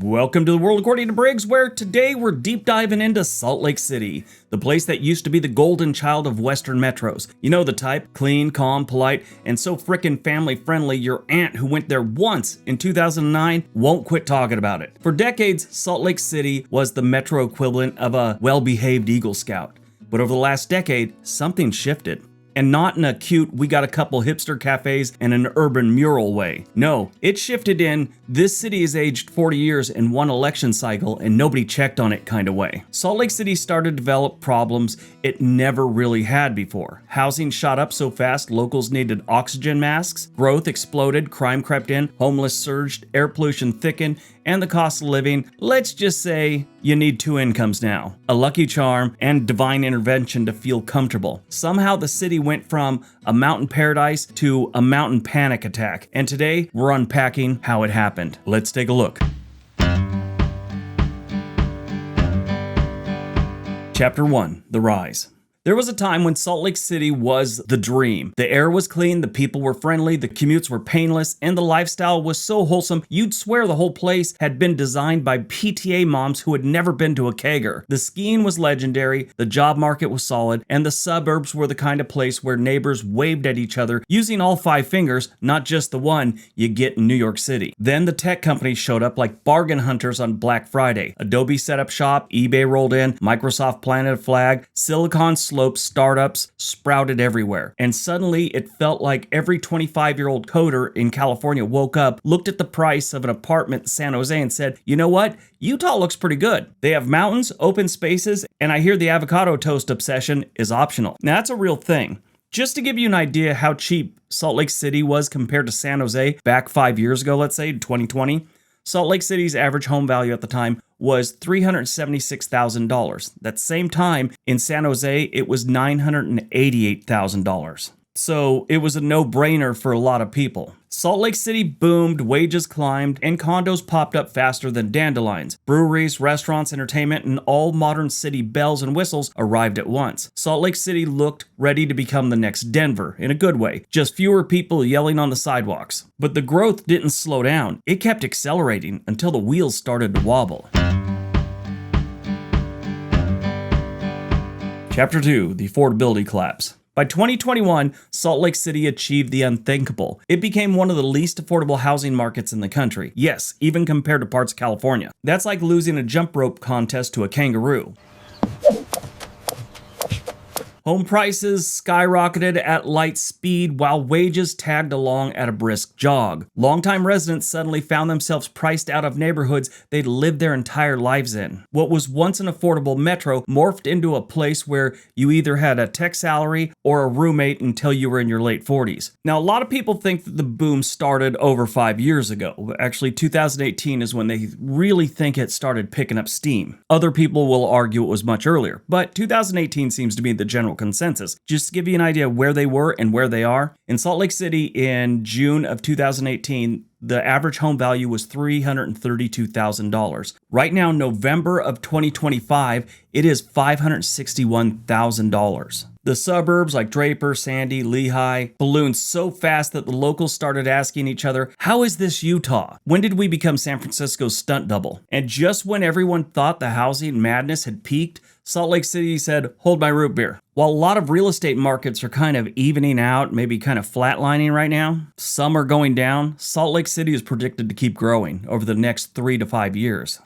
Welcome to the world according to Briggs, where today we're deep diving into Salt Lake City, the place that used to be the golden child of Western metros. You know the type, clean, calm, polite, and so frickin' family friendly your aunt who went there once in 2009 won't quit talking about it. For decades, Salt Lake City was the metro equivalent of a well-behaved Eagle Scout. But over the last decade, something shifted. And not in a cute, we got a couple hipster cafes and an urban mural way. No, it shifted in, this city has aged 40 years in one election cycle and nobody checked on it kind of way. Salt Lake City started to develop problems it never really had before. Housing shot up so fast, locals needed oxygen masks, growth exploded, crime crept in, homeless surged, air pollution thickened, and the cost of living, let's just say, you need two incomes now. A lucky charm and divine intervention to feel comfortable. Somehow the city went from a mountain paradise to a mountain panic attack. And today, we're unpacking how it happened. Let's take a look. Chapter 1, The Rise. There was a time when Salt Lake City was the dream. The air was clean, the people were friendly, the commutes were painless, and the lifestyle was so wholesome you'd swear the whole place had been designed by PTA moms who had never been to a kegger. The skiing was legendary, the job market was solid, and the suburbs were the kind of place where neighbors waved at each other using all five fingers, not just the one you get in New York City. Then the tech companies showed up like bargain hunters on Black Friday. Adobe set up shop, eBay rolled in, Microsoft planted a flag, Silicon Slopes startups sprouted everywhere. And suddenly it felt like every 25-year-old coder in California woke up, looked at the price of an apartment in San Jose and said, you know what? Utah looks pretty good. They have mountains, open spaces, and I hear the avocado toast obsession is optional. Now that's a real thing. Just to give you an idea how cheap Salt Lake City was compared to San Jose back 5 years ago, let's say 2020, Salt Lake City's average home value at the time was $376,000. That same time in San Jose, it was $988,000. So it was a no-brainer for a lot of people. Salt Lake City boomed, wages climbed, and condos popped up faster than dandelions. Breweries, restaurants, entertainment, and all modern city bells and whistles arrived at once. Salt Lake City looked ready to become the next Denver, in a good way. Just fewer people yelling on the sidewalks. But the growth didn't slow down. It kept accelerating until the wheels started to wobble. Chapter 2, The Affordability Collapse. By 2021, Salt Lake City achieved the unthinkable. It became one of the least affordable housing markets in the country. Yes, even compared to parts of California. That's like losing a jump rope contest to a kangaroo. Home prices skyrocketed at light speed while wages tagged along at a brisk jog. Longtime residents suddenly found themselves priced out of neighborhoods they'd lived their entire lives in. What was once an affordable metro morphed into a place where you either had a tech salary or a roommate until you were in your late 40s. Now, a lot of people think that the boom started over 5 years ago. Actually, 2018 is when they really think it started picking up steam. Other people will argue it was much earlier, but 2018 seems to be the general consensus. Just to give you an idea of where they were and where they are, in Salt Lake City in June of 2018, the average home value was $332,000. Right now, November of 2025, it is $561,000. The suburbs like Draper, Sandy, Lehigh ballooned so fast that the locals started asking each other, how is this Utah? When did we become San Francisco's stunt double? And just when everyone thought the housing madness had peaked, Salt Lake City said, hold my root beer. While a lot of real estate markets are kind of evening out, maybe kind of flatlining right now, some are going down, Salt Lake City is predicted to keep growing over the next 3 to 5 years.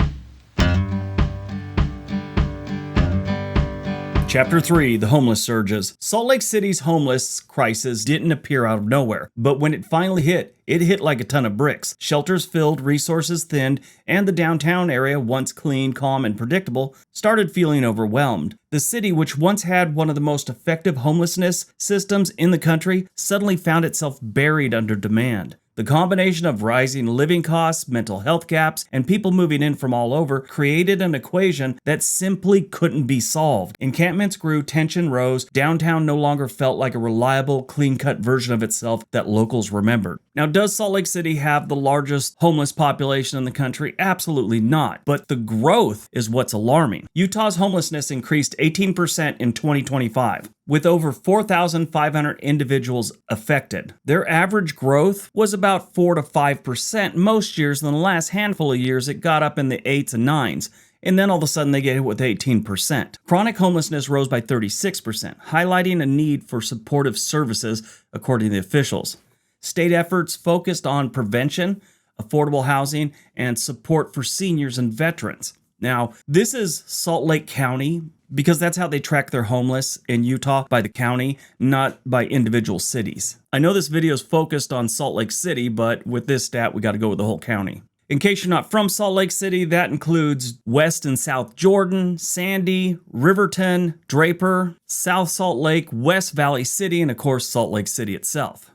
Chapter 3, The Homeless Surges. Salt Lake City's homeless crisis didn't appear out of nowhere, but when it finally hit, it hit like a ton of bricks. Shelters filled, resources thinned, and the downtown area, once clean, calm, and predictable, started feeling overwhelmed. The city, which once had one of the most effective homelessness systems in the country, suddenly found itself buried under demand. The combination of rising living costs, mental health gaps, and people moving in from all over created an equation that simply couldn't be solved. Encampments grew, tension rose, downtown no longer felt like a reliable, clean-cut version of itself that locals remembered. Now, does Salt Lake City have the largest homeless population in the country? Absolutely not. But the growth is what's alarming. Utah's homelessness increased 18% in 2025, with over 4,500 individuals affected. Their average growth was about 4 to 5% most years, and the last handful of years it got up in the 8s and 9s. And then all of a sudden they get hit with 18%. Chronic homelessness rose by 36%, highlighting a need for supportive services, according to the officials. State efforts focused on prevention, affordable housing, and support for seniors and veterans. Now, this is Salt Lake County because that's how they track their homeless in Utah, by the county, not by individual cities. I know this video is focused on Salt Lake City, but with this stat, we got to go with the whole county. In case you're not from Salt Lake City, that includes West and South Jordan, Sandy, Riverton, Draper, South Salt Lake, West Valley City, and of course Salt Lake City itself.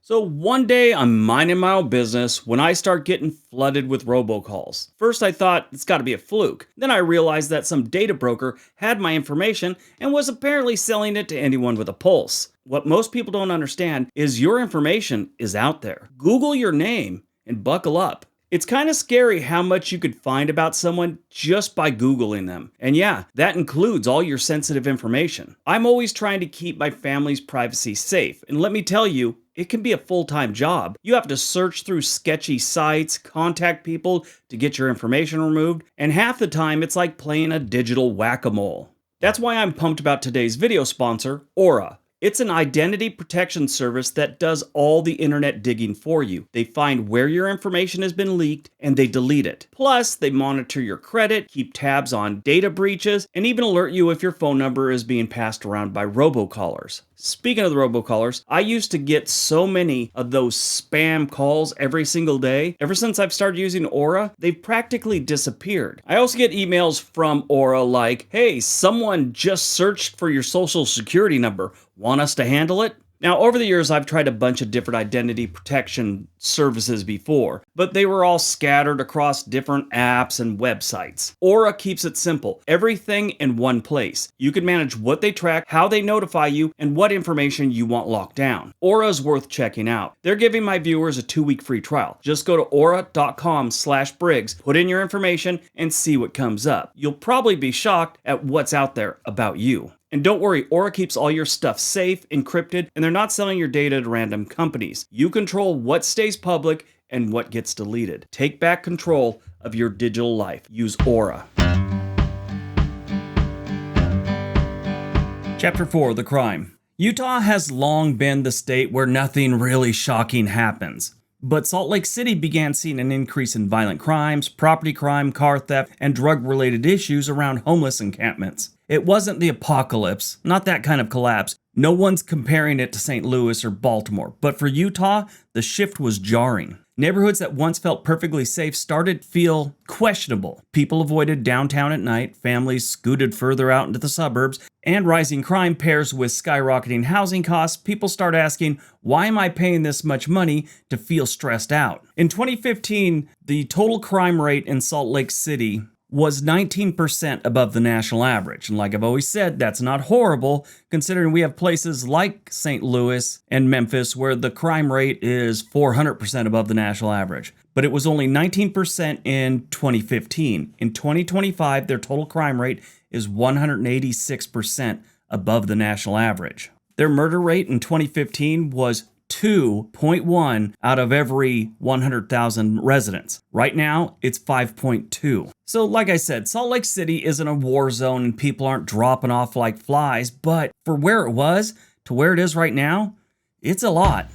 So one day I'm minding my own business when I start getting flooded with robocalls. First I thought it's got to be a fluke. Then I realized that some data broker had my information and was apparently selling it to anyone with a pulse. What most people don't understand is your information is out there. Google your name and buckle up. It's kind of scary how much you could find about someone just by Googling them. And yeah, that includes all your sensitive information. I'm always trying to keep my family's privacy safe. And let me tell you, it can be a full-time job. You have to search through sketchy sites, contact people to get your information removed, and half the time it's like playing a digital whack-a-mole. That's why I'm pumped about today's video sponsor, Aura. It's an identity protection service that does all the internet digging for you. They find where your information has been leaked and they delete it. Plus, they monitor your credit, keep tabs on data breaches, and even alert you if your phone number is being passed around by robocallers. Speaking of the robocallers, I used to get so many of those spam calls every single day. Ever since I've started using Aura, they've practically disappeared. I also get emails from Aura like, hey, someone just searched for your social security number. Want us to handle it? Now, over the years, I've tried a bunch of different identity protection services before, but they were all scattered across different apps and websites. Aura keeps it simple. Everything in one place. You can manage what they track, how they notify you, and what information you want locked down. Aura is worth checking out. They're giving my viewers a 2-week free trial. Just go to aura.com/Briggs, put in your information, and see what comes up. You'll probably be shocked at what's out there about you. And don't worry, Aura keeps all your stuff safe, encrypted, and they're not selling your data to random companies. You control what stays public and what gets deleted. Take back control of your digital life. Use Aura. Chapter 4, The Crime. Utah has long been the state where nothing really shocking happens. But Salt Lake City began seeing an increase in violent crimes, property crime, car theft, and drug-related issues around homeless encampments. It wasn't the apocalypse, not that kind of collapse. No one's comparing it to St. Louis or Baltimore, but for Utah, the shift was jarring. Neighborhoods that once felt perfectly safe started to feel questionable. People avoided downtown at night, families scooted further out into the suburbs, and rising crime pairs with skyrocketing housing costs, people start asking, why am I paying this much money to feel stressed out? In 2015, the total crime rate in Salt Lake City was 19% above the national average. And like I've always said, that's not horrible, considering we have places like St. Louis and Memphis where the crime rate is 400% above the national average. But it was only 19% in 2015. In 2025, their total crime rate is 186% above the national average. Their murder rate in 2015 was 2.1 out of every 100,000 residents. Right now, it's 5.2. So like I said, Salt Lake City isn't a war zone and people aren't dropping off like flies, but for where it was to where it is right now, it's a lot.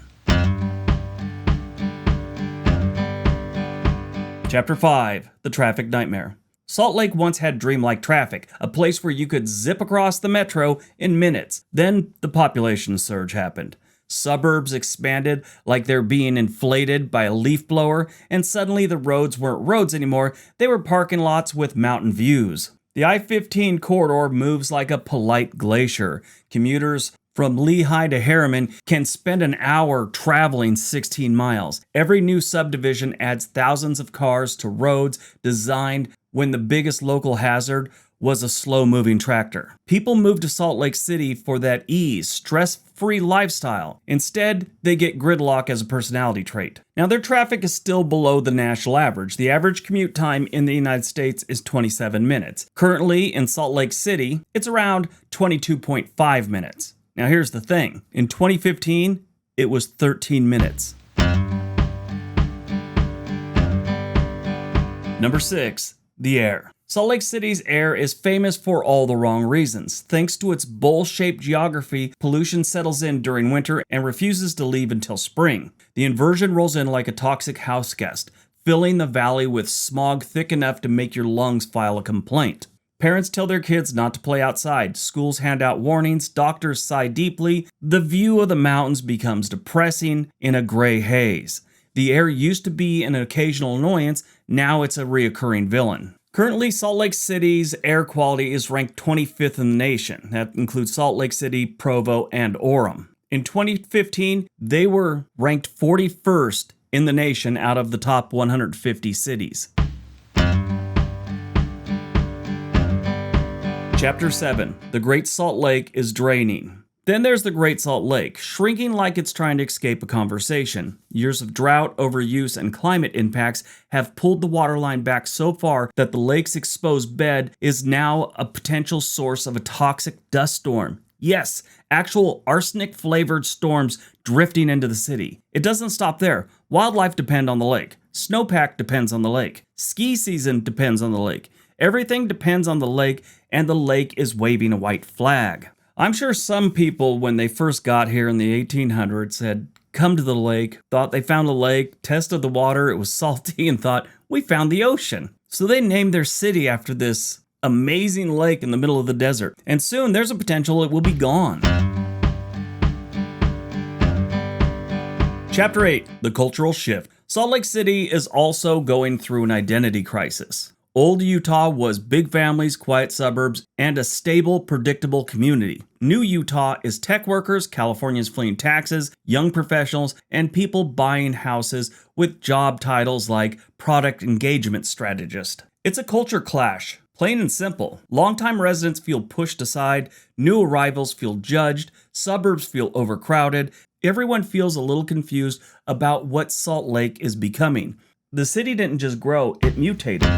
Chapter 5, The Traffic Nightmare. Salt Lake once had dreamlike traffic, a place where you could zip across the metro in minutes. Then the population surge happened. Suburbs expanded like they're being inflated by a leaf blower, and suddenly the roads weren't roads anymore, they were parking lots with mountain views. The I-15 corridor moves like a polite glacier. Commuters from Lehigh to Harriman can spend an hour traveling 16 miles. Every new subdivision adds thousands of cars to roads designed when the biggest local hazard was a slow-moving tractor. People moved to Salt Lake City for that ease, stress-free lifestyle. Instead, they get gridlock as a personality trait. Now, their traffic is still below the national average. The average commute time in the United States is 27 minutes. Currently, in Salt Lake City, it's around 22.5 minutes. Now, here's the thing. In 2015, it was 13 minutes. Number 6. The air. Salt Lake City's air is famous for all the wrong reasons. Thanks to its bowl-shaped geography, pollution settles in during winter and refuses to leave until spring. The inversion rolls in like a toxic house guest, filling the valley with smog thick enough to make your lungs file a complaint. Parents tell their kids not to play outside, schools hand out warnings, doctors sigh deeply, the view of the mountains becomes depressing in a gray haze. The air used to be an occasional annoyance, now it's a reoccurring villain. Currently, Salt Lake City's air quality is ranked 25th in the nation. That includes Salt Lake City, Provo, and Orem. In 2015, they were ranked 41st in the nation out of the top 150 cities. Chapter 7. The Great Salt Lake is draining. Then there's the Great Salt Lake, shrinking like it's trying to escape a conversation. Years of drought, overuse, and climate impacts have pulled the waterline back so far that the lake's exposed bed is now a potential source of a toxic dust storm. Yes, actual arsenic-flavored storms drifting into the city. It doesn't stop there. Wildlife depend on the lake. Snowpack depends on the lake. Ski season depends on the lake. Everything depends on the lake, and the lake is waving a white flag. I'm sure some people, when they first got here in the 1800s, had come to the lake, thought they found a lake, tested the water, it was salty, and thought, we found the ocean. So they named their city after this amazing lake in the middle of the desert. And soon there's a potential it will be gone. Chapter 8. The Cultural Shift. Salt Lake City is also going through an identity crisis. Old Utah was big families, quiet suburbs, and a stable, predictable community. New Utah is tech workers, Californians fleeing taxes, young professionals, and people buying houses with job titles like product engagement strategist. It's a culture clash, plain and simple. Longtime residents feel pushed aside, new arrivals feel judged, suburbs feel overcrowded. Everyone feels a little confused about what Salt Lake is becoming. The city didn't just grow, it mutated.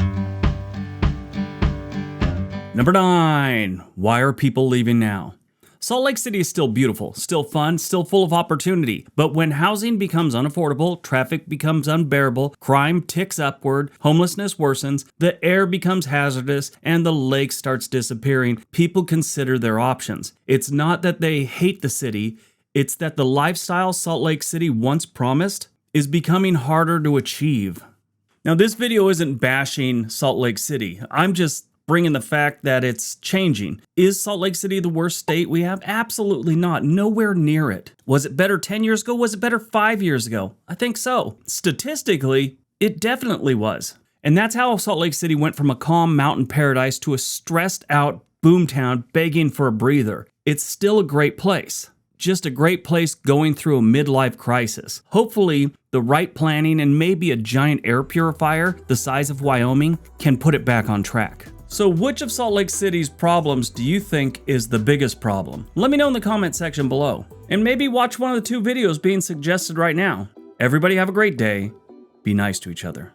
Number 9. Why are people leaving now? Salt Lake City is still beautiful, still fun, still full of opportunity. But when housing becomes unaffordable, traffic becomes unbearable, crime ticks upward, homelessness worsens, the air becomes hazardous, and the lake starts disappearing, people consider their options. It's not that they hate the city, it's that the lifestyle Salt Lake City once promised is becoming harder to achieve. Now, this video isn't bashing Salt Lake City. I'm just bringing the fact that it's changing. Is Salt Lake City the worst state we have? Absolutely not. Nowhere near it. Was it better 10 years ago? Was it better 5 years ago? I think so. Statistically, it definitely was. And that's how Salt Lake City went from a calm mountain paradise to a stressed out boomtown begging for a breather. It's still a great place. Just a great place going through a midlife crisis. Hopefully, the right planning and maybe a giant air purifier the size of Wyoming can put it back on track. So which of Salt Lake City's problems do you think is the biggest problem? Let me know in the comment section below. And maybe watch one of the 2 videos being suggested right now. Everybody have a great day. Be nice to each other.